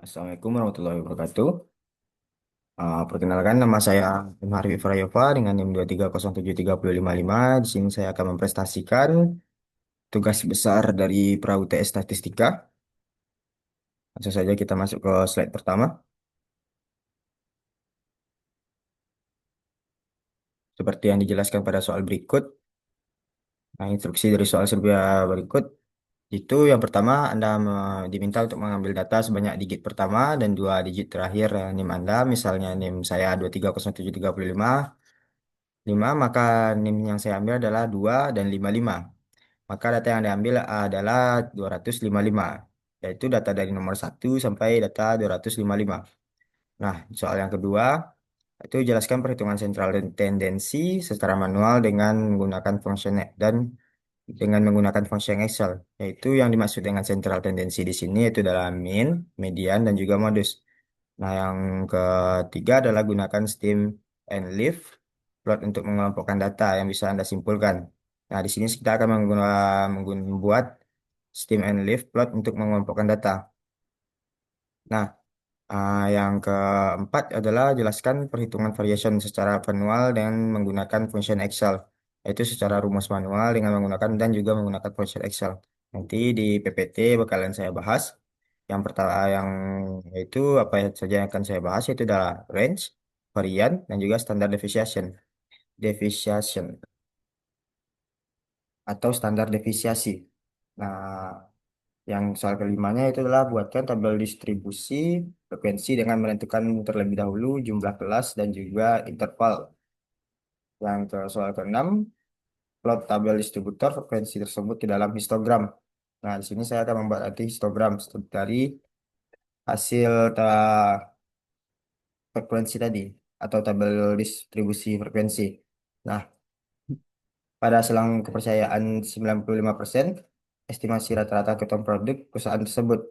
Assalamualaikum warahmatullahi wabarakatuh. Perkenalkan nama saya Harfi Frayova dengan NIM 2307355. Di sini saya akan memprestasikan tugas besar dari Perahu TS Statistika. Langsung saja kita masuk ke slide pertama. Seperti yang dijelaskan pada soal berikut. Nah, instruksi dari soal serbia berikut. Itu yang pertama, Anda diminta untuk mengambil data sebanyak digit pertama dan dua digit terakhir NIM Anda. Misalnya NIM saya 2307355. 5, maka NIM yang saya ambil adalah 2 dan 55. Maka data yang diambil adalah 255, yaitu data dari nomor 1 sampai data 255. Nah, soal yang kedua, itu jelaskan perhitungan sentral dan tendensi secara manual dengan menggunakan function dan dengan menggunakan fungsi Excel, yaitu yang dimaksud dengan sentral tendensi di sini itu adalah mean, median, dan juga modus. Nah, yang ketiga adalah gunakan stem and leaf plot untuk mengelompokkan data yang bisa Anda simpulkan. Nah, di sini kita akan membuat stem and leaf plot untuk mengelompokkan data. Nah, yang keempat adalah jelaskan perhitungan variation secara manual dengan menggunakan function Excel, yaitu secara rumus manual dengan menggunakan dan juga menggunakan function Excel. Nanti di PPT bakalan saya bahas. Yang pertama yang itu apa saja yang akan saya bahas itu adalah range, varian, dan juga standar deviation. Deviation atau standar deviasi. Nah, yang soal kelimanya itu adalah buatkan tabel distribusi frekuensi dengan menentukan terlebih dahulu jumlah kelas dan juga interval. Yang ke soal keenam, plot tabel distributor frekuensi tersebut ke dalam histogram. Nah, di sini saya akan membuat nanti histogram dari hasil frekuensi tadi atau tabel distribusi frekuensi. Nah, pada selang kepercayaan 95%, estimasi rata-rata keuntungan produk perusahaan tersebut.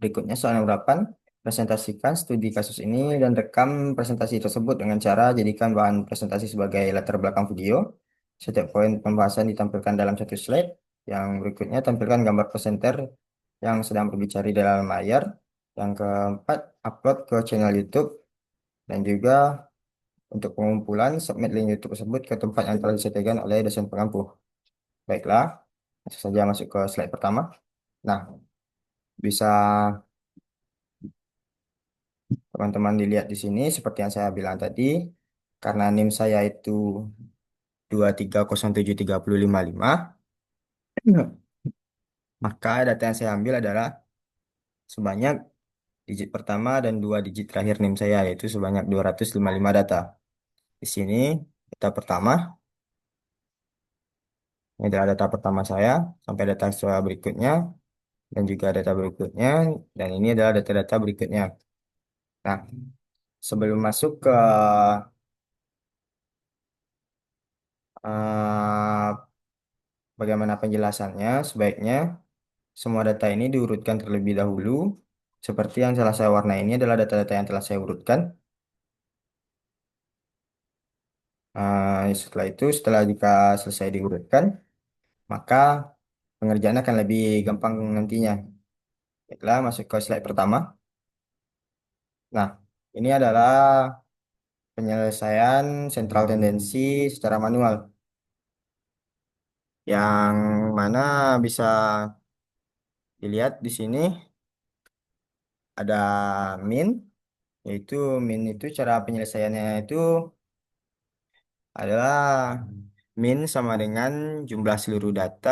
Berikutnya soal nomor 8, presentasikan studi kasus ini dan rekam presentasi tersebut dengan cara jadikan bahan presentasi sebagai latar belakang video. Setiap poin pembahasan ditampilkan dalam satu slide. Yang berikutnya tampilkan gambar presenter yang sedang berbicara di dalam layar. Yang keempat, upload ke channel YouTube dan juga untuk pengumpulan submit link YouTube tersebut ke tempat yang telah disediakan oleh dosen pengampu. Baiklah, langsung saja masuk ke slide pertama. Nah, bisa teman-teman dilihat di sini seperti yang saya bilang tadi, karena NIM saya itu 2307355, maka data yang saya ambil adalah sebanyak digit pertama dan dua digit terakhir NIM saya, yaitu sebanyak 255 data. Di sini data pertama, ini adalah data pertama saya, sampai data setelah berikutnya, dan juga data berikutnya, dan ini adalah data-data berikutnya. Nah, sebelum masuk ke eh, bagaimana penjelasannya, sebaiknya semua data ini diurutkan terlebih dahulu. Seperti yang telah saya warnai ini adalah data-data yang telah saya urutkan. Setelah itu, setelah jika selesai diurutkan, maka pengerjaan akan lebih gampang nantinya. Baiklah, masuk ke slide pertama. Nah, ini adalah penyelesaian sentral tendensi secara manual. Yang mana bisa dilihat di sini ada min, yaitu min itu cara penyelesaiannya itu adalah min sama dengan jumlah seluruh data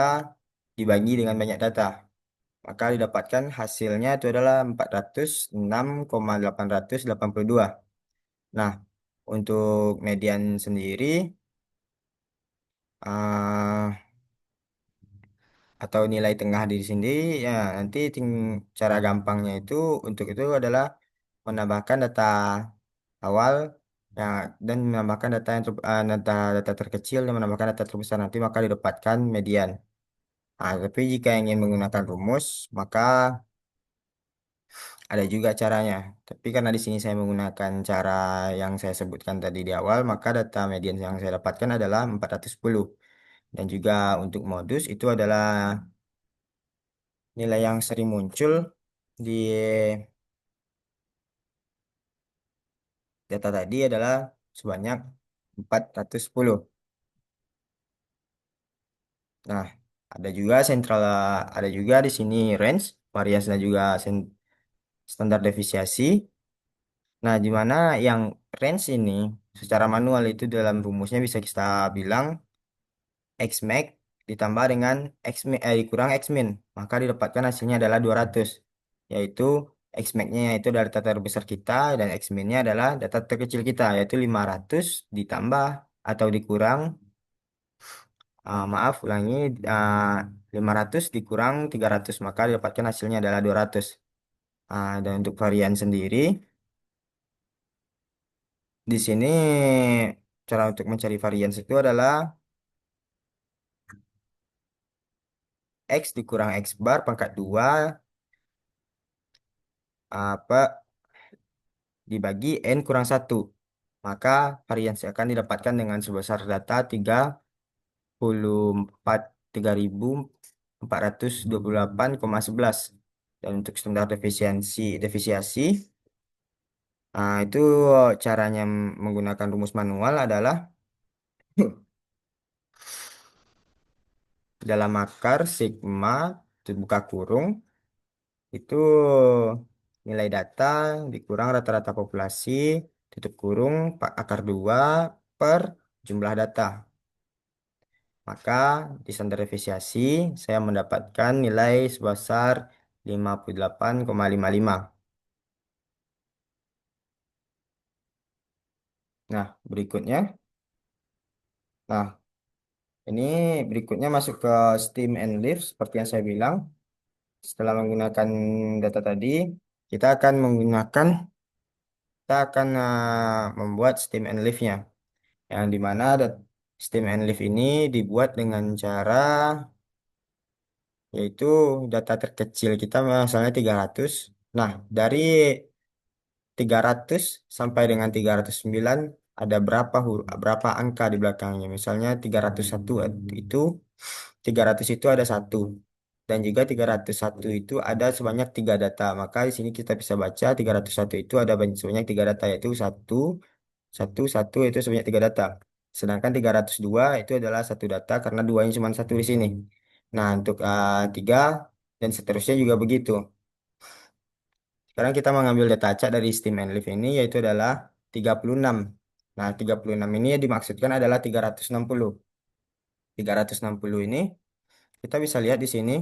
dibagi dengan banyak data. Maka didapatkan hasilnya itu adalah 406,882. Nah, untuk median sendiri eh, atau nilai tengah di sini ya nanti cara gampangnya itu untuk itu adalah menambahkan data awal ya dan menambahkan data terkecil dan menambahkan data terbesar nanti maka didapatkan median. Nah, tapi jika ingin menggunakan rumus, maka ada juga caranya. Tapi karena di sini saya menggunakan cara yang saya sebutkan tadi di awal, maka data median yang saya dapatkan adalah 410. Dan juga untuk modus itu adalah nilai yang sering muncul di data tadi adalah sebanyak 410. Nah, ada juga di sini range, variasi dan juga standar deviasi. Nah, di mana yang range ini secara manual itu dalam rumusnya bisa kita bilang X max ditambah dengan dikurang X min, maka didapatkan hasilnya adalah 200, yaitu X max-nya yaitu dari data terbesar kita dan X min-nya adalah data terkecil kita yaitu 500 ditambah atau dikurang maaf ulangi, uh, 500 dikurang 300 maka didapatkan hasilnya adalah 200. Dan untuk varian sendiri di sini cara untuk mencari varian itu adalah X dikurang X bar pangkat 2 apa dibagi N kurang satu. Maka variansi akan didapatkan dengan sebesar data 34 3.428,11. Dan untuk standar defisiasi itu caranya menggunakan rumus manual adalah dalam akar sigma buka kurung itu nilai data dikurang rata-rata populasi tutup kurung akar 2 per jumlah data. Maka di standar efisiensi saya mendapatkan nilai sebesar 58,55. Nah, berikutnya. Nah, ini berikutnya masuk ke Steam and Live seperti yang saya bilang. Setelah menggunakan data tadi, kita akan menggunakan kita akan membuat Steam and Live-nya. Yang dimana Steam and Live ini dibuat dengan cara yaitu data terkecil kita misalnya 300. Nah, dari 300 sampai dengan 309 ada berapa angka di belakangnya. Misalnya 301 itu 300 itu ada satu dan juga 301 itu ada sebanyak tiga data. Maka di sini kita bisa baca 301 itu ada sebanyak tiga data yaitu satu satu satu itu sebanyak tiga data. Sedangkan 302 itu adalah satu data karena duanya cuma satu di sini. Nah, untuk tiga dan seterusnya juga begitu. Sekarang kita mengambil data acak dari Steam and Live ini yaitu adalah 36. Nah, 36 ini dimaksudkan adalah 360. 360 ini kita bisa lihat di sini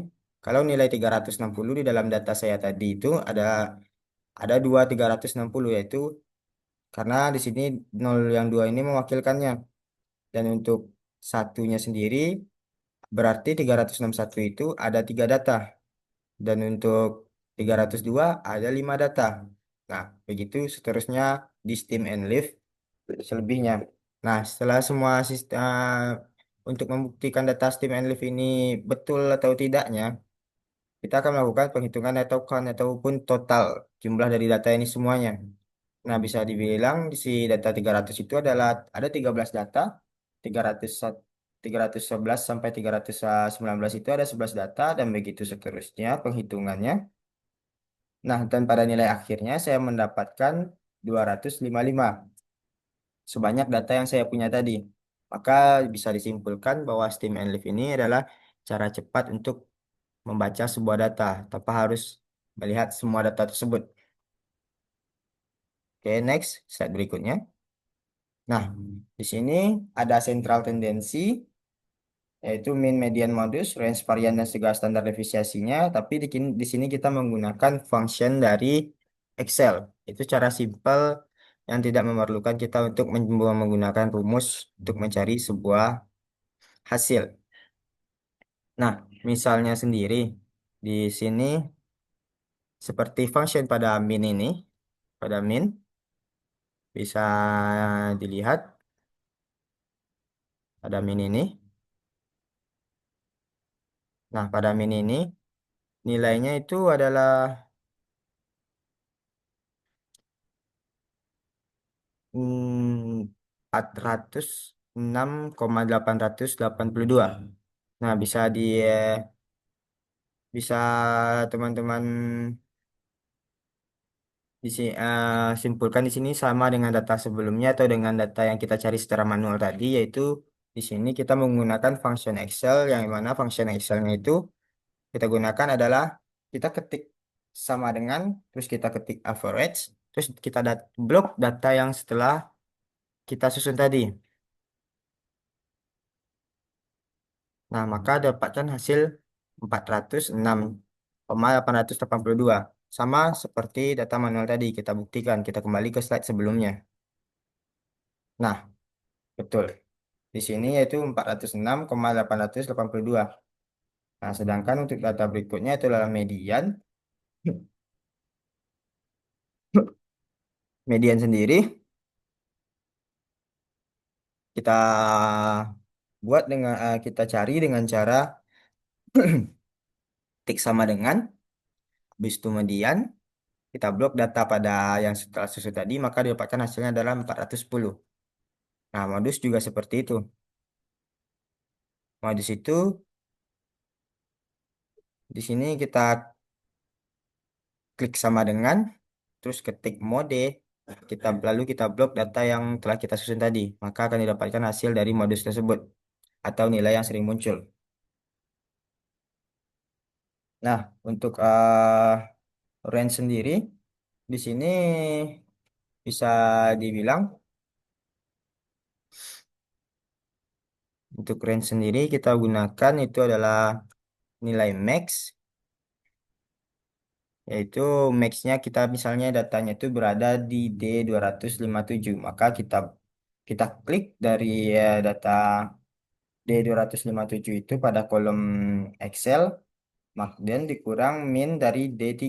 kalau nilai 360 di dalam data saya tadi itu ada dua 360 yaitu karena di sini nol yang dua ini mewakilkannya dan untuk satunya sendiri berarti 361 itu ada tiga data. Dan untuk 302 ada 5 data. Nah, begitu seterusnya di Steam and Live selebihnya. Nah, setelah semua sistem untuk membuktikan data Steam and Live ini betul atau tidaknya, kita akan melakukan penghitungan atau count ataupun total jumlah dari data ini semuanya. Nah, bisa dibilang di si data 300 itu adalah ada 13 data, 300 311 sampai 319 itu ada 11 data dan begitu seterusnya penghitungannya. Nah, dan pada nilai akhirnya saya mendapatkan 255 sebanyak data yang saya punya tadi. Maka bisa disimpulkan bahwa Steam and Live ini adalah cara cepat untuk membaca sebuah data tanpa harus melihat semua data tersebut. Oke, next, slide berikutnya. Nah, di sini ada central tendensi, yaitu mean, median, modus, range, varian, dan segala standar defisiasinya. Tapi di sini kita menggunakan function dari Excel. Itu cara simpel yang tidak memerlukan kita untuk menggunakan rumus untuk mencari sebuah hasil. Nah, misalnya sendiri di sini seperti function pada min ini, pada min bisa dilihat pada min ini. Nah, pada min ini nilainya itu adalah 406,882. Nah, bisa teman-teman simpulkan di sini sama dengan data sebelumnya atau dengan data yang kita cari secara manual tadi, yaitu di sini kita menggunakan function Excel yang mana function Excelnya itu kita gunakan adalah kita ketik sama dengan, terus kita ketik average, terus kita blok data yang setelah kita susun tadi. Nah, maka dapatkan hasil 406,882. Sama seperti data manual tadi, kita buktikan. Kita kembali ke slide sebelumnya. Nah, betul. Di sini yaitu 406,882. Nah, sedangkan untuk data berikutnya itu adalah median. Median sendiri kita kita cari dengan cara tik sama dengan, habis itu median, kita blok data pada yang setelah susu tadi, maka didapatkan hasilnya adalah 410. Nah, modus juga seperti itu. Modus itu di sini kita klik sama dengan, terus ketik mode, lalu kita blok data yang telah kita susun tadi, maka akan didapatkan hasil dari modus tersebut atau nilai yang sering muncul. Nah, untuk range sendiri di sini bisa dibilang untuk range sendiri kita gunakan itu adalah nilai max, yaitu max-nya kita misalnya datanya itu berada di D257, maka kita klik dari data D257 itu pada kolom Excel, dan dikurang min dari D3.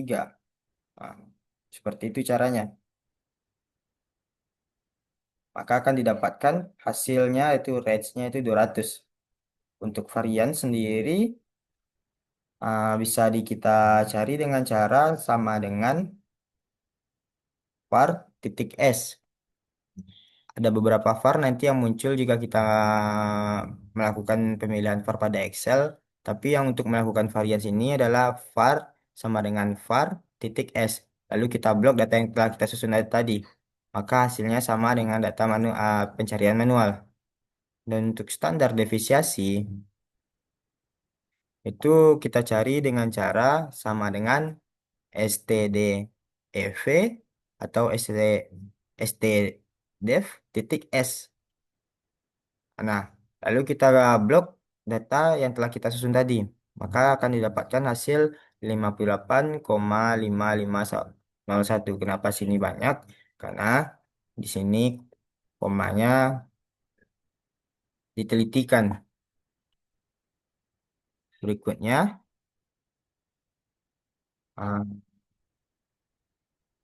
Nah, seperti itu caranya. Maka akan didapatkan hasilnya itu range-nya itu 200. Untuk varian sendiri bisa kita cari dengan cara sama dengan var titik S. Ada beberapa var nanti yang muncul jika kita melakukan pemilihan var pada Excel. Tapi yang untuk melakukan varian ini adalah var sama dengan var titik S. Lalu kita blok data yang telah kita susun tadi. Maka hasilnya sama dengan data pencarian manual. Dan untuk standar defisiasi itu kita cari dengan cara sama dengan stdEV atau stdef titik S. Nah, lalu kita blok data yang telah kita susun tadi. Maka akan didapatkan hasil 58,5501. Kenapa sini banyak? Karena di sini komanya ditelitikan. Berikutnya, ah,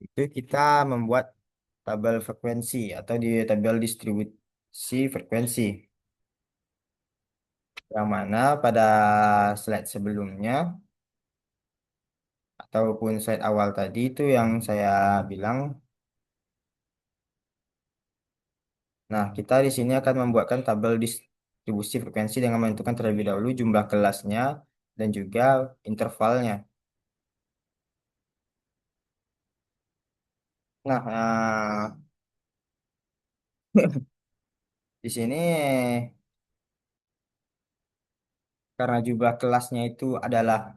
itu kita membuat tabel frekuensi atau di tabel distribusi frekuensi. Yang mana pada slide sebelumnya ataupun slide awal tadi itu yang saya bilang. Nah, kita di sini akan membuatkan tabel distribusi frekuensi dengan menentukan terlebih dahulu jumlah kelasnya dan juga intervalnya. Nah, di sini karena jumlah kelasnya itu adalah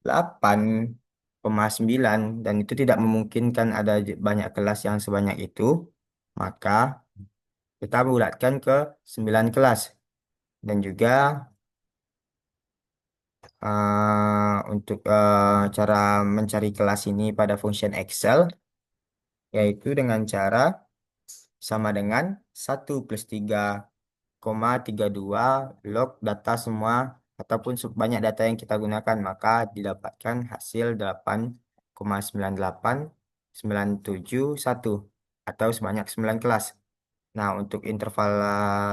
8,9 dan itu tidak memungkinkan ada banyak kelas yang sebanyak itu, maka kita bulatkan ke 9 kelas. Dan juga untuk cara mencari kelas ini pada function Excel, yaitu dengan cara sama dengan 1 plus 3,32 log data semua ataupun banyak data yang kita gunakan, maka didapatkan hasil 8,981 atau sebanyak 9 kelas. Nah, untuk interval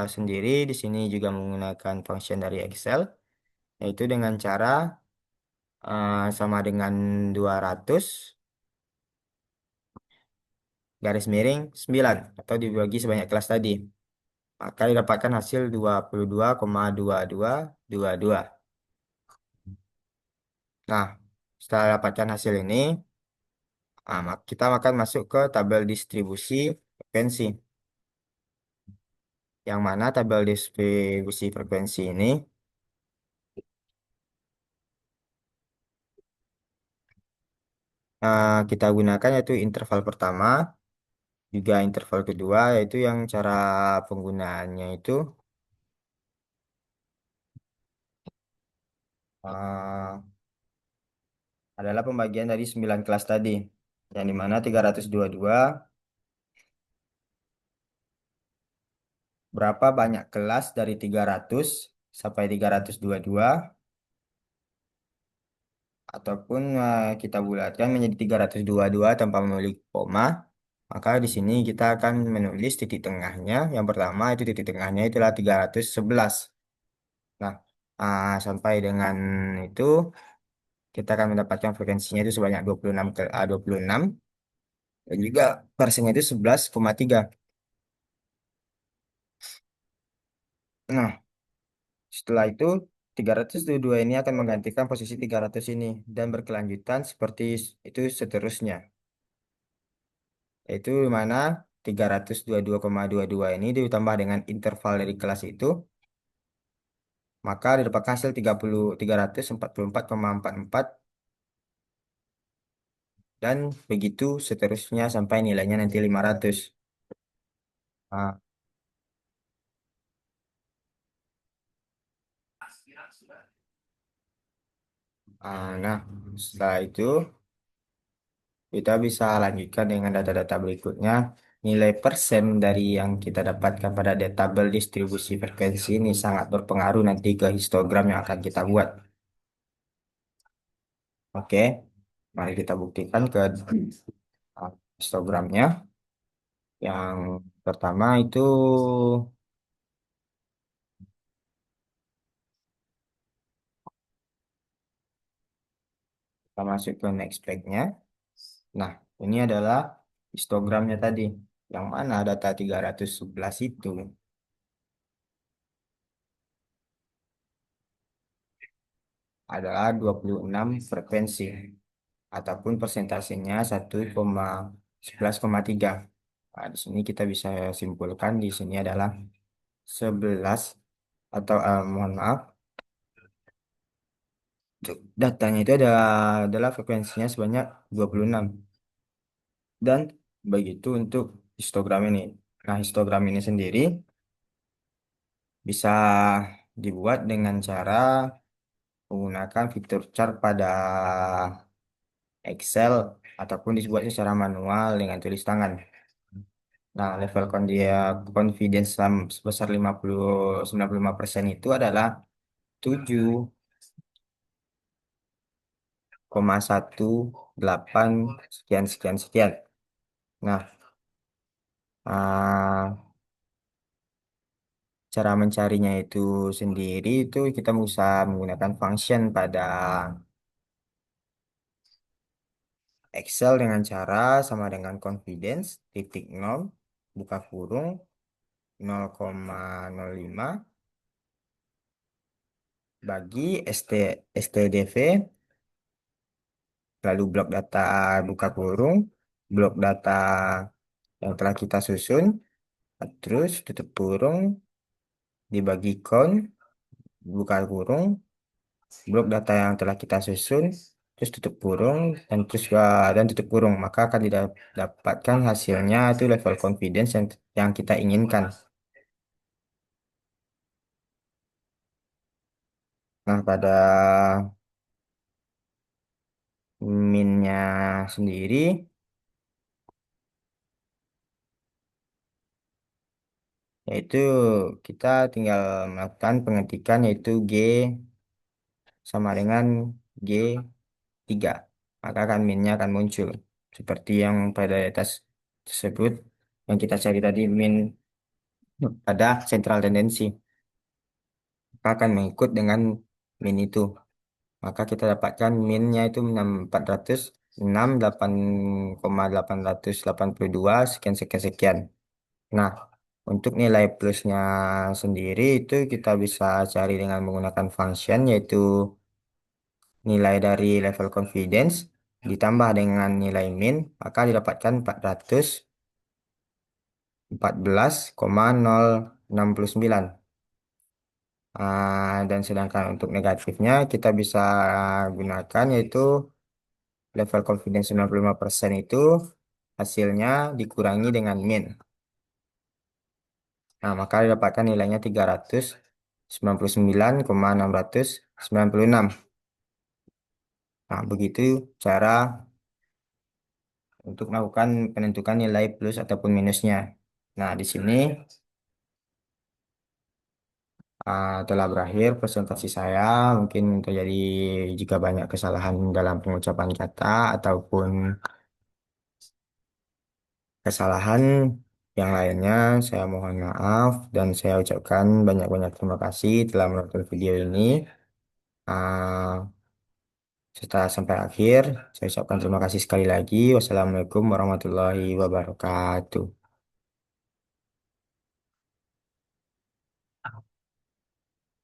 sendiri di sini juga menggunakan function dari Excel, yaitu dengan cara sama dengan 200 garis miring 9 atau dibagi sebanyak kelas tadi. Maka didapatkan hasil 22,2222. Nah, setelah dapatkan hasil ini, Kita akan masuk ke tabel distribusi frekuensi. Yang mana tabel distribusi frekuensi ini kita gunakan yaitu interval pertama, juga interval kedua, yaitu yang cara penggunaannya itu eh, adalah pembagian dari 9 kelas tadi. Yang dimana 322 berapa banyak kelas dari 300 sampai 322 ataupun kita bulatkan menjadi 322 tanpa memiliki koma. Maka di sini kita akan menulis titik tengahnya. Yang pertama itu titik tengahnya itulah 311. Nah, sampai dengan itu kita akan mendapatkan frekuensinya itu sebanyak 26 dan juga persennya itu 11,3. Nah, setelah itu 322 ini akan menggantikan posisi 300 ini dan berkelanjutan seperti itu seterusnya. Yaitu di mana 322,22 ini ditambah dengan interval dari kelas itu, maka didapatkan hasil 344,44 dan begitu seterusnya sampai nilainya nanti 500. Nah, nah, setelah itu kita bisa lanjutkan dengan data-data berikutnya. Nilai persen dari yang kita dapatkan pada tabel distribusi frekuensi ini sangat berpengaruh nanti ke histogram yang akan kita buat. Oke, mari kita buktikan ke histogramnya. Yang pertama itu kita masuk ke next page-nya. Nah, ini adalah histogramnya tadi. Yang mana data 311 itu adalah 26 frekuensi ataupun persentasenya 1,11,3. Nah, di sini kita bisa simpulkan di sini adalah 11 atau mohon maaf, datanya itu adalah frekuensinya sebanyak 26 dan begitu untuk histogram ini. Nah, histogram ini sendiri bisa dibuat dengan cara menggunakan fitur chart pada Excel ataupun dibuat secara manual dengan tulis tangan. Nah, level confidence sebesar 95% itu adalah 7,18 sekian sekian sekian. Nah, ah, cara mencarinya itu sendiri itu kita bisa menggunakan function pada Excel dengan cara sama dengan confidence titik nol buka kurung 0,05 bagi stdv lalu blok data buka kurung blok data yang telah kita susun terus tutup kurung dibagi count buka kurung blok data yang telah kita susun terus tutup kurung dan tutup kurung maka akan didapatkan hasilnya itu level confidence yang kita inginkan. Nah, pada minnya sendiri yaitu kita tinggal melakukan pengetikan yaitu G sama dengan G3, maka akan minnya akan muncul seperti yang pada atas tersebut yang kita cari tadi min pada central tendency, maka akan mengikut dengan min itu. Maka kita dapatkan minnya itu 406,882 sekian sekian sekian. Nah, untuk nilai plusnya sendiri itu kita bisa cari dengan menggunakan function yaitu nilai dari level confidence ditambah dengan nilai min, maka didapatkan 414,069. Dan sedangkan untuk negatifnya kita bisa gunakan yaitu level confidence 95% itu hasilnya dikurangi dengan min. Nah, maka didapatkan nilainya 399,696. Nah, begitu cara untuk melakukan penentukan nilai plus ataupun minusnya. Nah, di sini telah berakhir presentasi saya. Mungkin terjadi jika banyak kesalahan dalam pengucapan kata ataupun kesalahan yang lainnya, saya mohon maaf dan saya ucapkan banyak-banyak terima kasih telah menonton video ini. Ah, Setelah sampai akhir, saya ucapkan terima kasih sekali lagi. Wassalamualaikum warahmatullahi wabarakatuh.